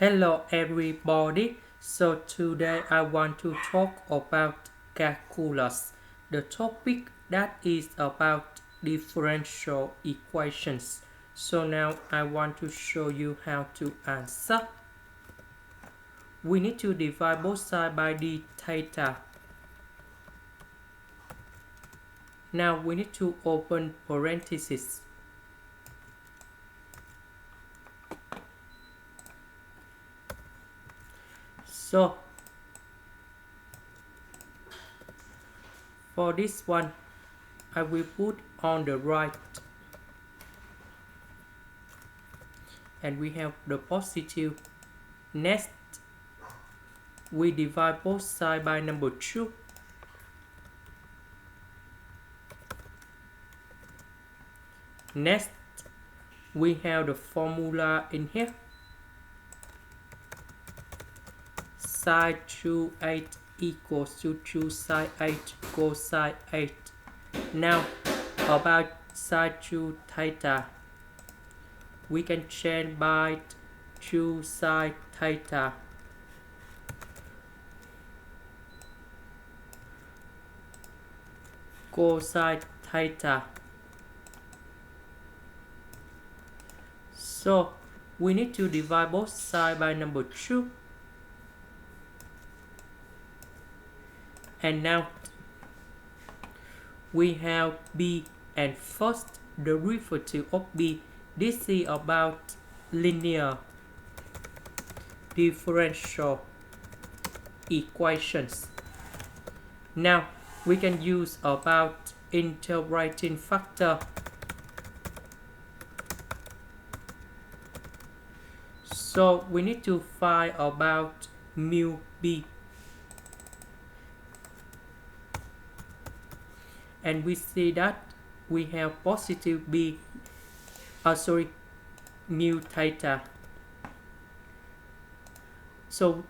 Hello everybody. So today I want to talk about calculus. The topic that is about differential equations. So now I want to show you how to answer. We need to divide both sides by d theta. Now we need to open parentheses. So for this one, I will put on the right, and we have the positive. Next, we divide both sides by number 2. Next, we have the formula in here. Sine 2 equals to 2 sine 8 cosine 8. Now, about sine 2 theta, we can change by 2 sine theta. Cosine theta. So, we need to divide both sides by number 2. And now, we have b, and first derivative of b. This is about linear differential equations. Now, we can use about integrating factor. So we need to find about mu b. And we see that we have positive b, mu theta. So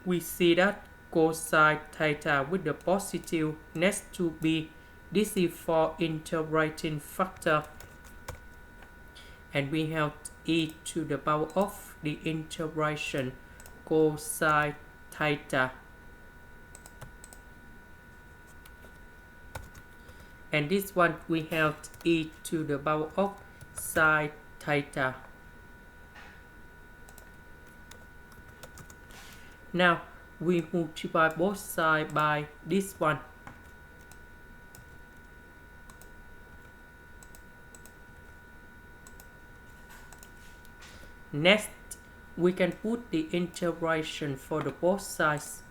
we see that cosine theta with the positive next to b. This is for integrating factor. And we have e to the power of the integration cosine theta. And this one we have e to the power of sine theta. Now we multiply both sides by this one. Next, we can put the integration for the both sides.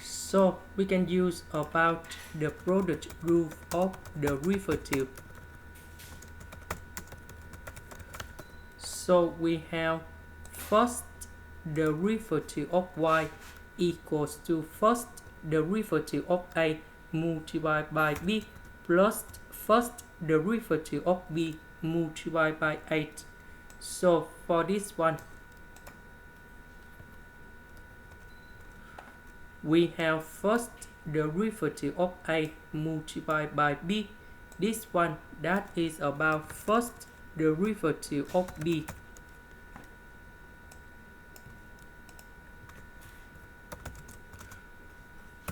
So we can use about the product rule of derivative. So we have first derivative of y equals to first derivative of a multiplied by b plus first derivative of b multiplied by 8. So for this one, we have first derivative of a multiplied by b. This one, that is about first derivative of b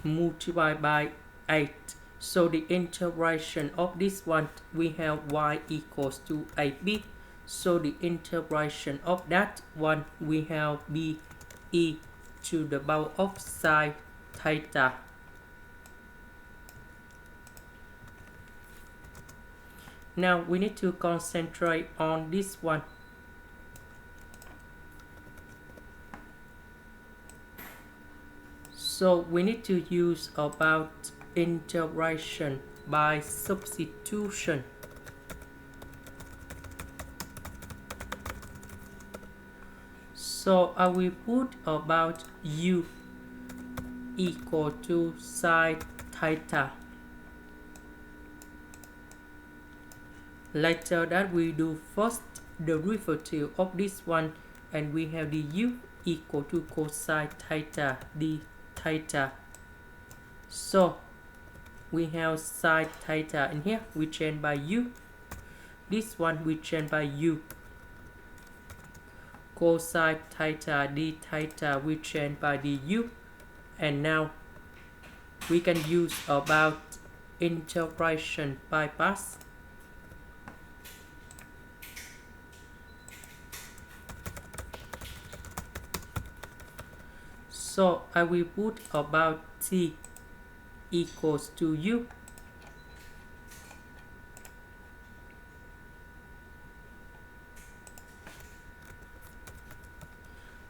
multiplied by 8. So the integration of this one, we have y equals to 8b. So the integration of that one, we have b e to the power of sine theta. Now we need to concentrate on this one. So we need to use about integration by substitution. So I will put about u equal to sin theta. Later that we do first derivative of this one, and we have du equal to cosine theta d theta. So we have sin theta in here, we change by u. This one we change by u. Cosine theta d theta we change by du. And now we can use about integration by parts. So I will put about t equals to u.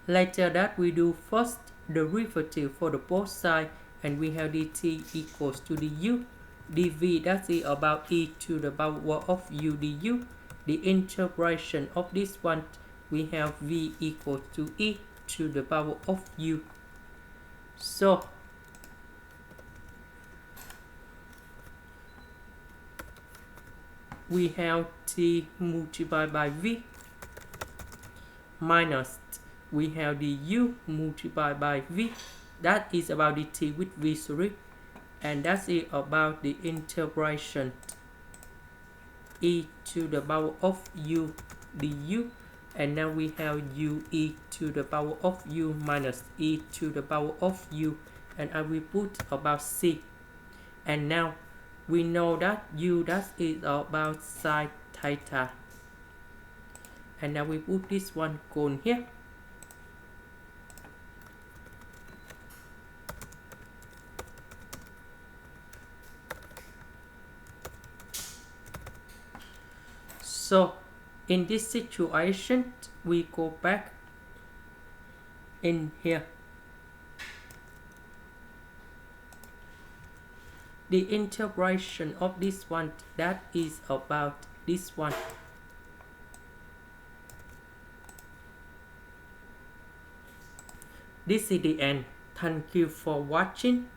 Later that we do first derivative for the both sides, and we have dt equals to du. dv that is about e to the power of u du. The integration of this one, we have v equals to e to the power of u. So we have t multiplied by v minus we have the u multiplied by v, that is about the t with v, sorry, and that is about the integration e to the power of u du. And now we have u e to the power of u minus e to the power of u, and I will put about c. And now we know that u that is about sin theta, and now we put this one cone here. So in this situation we go back in here. The integration of this one, that is about this one. This is the end. Thank you for watching.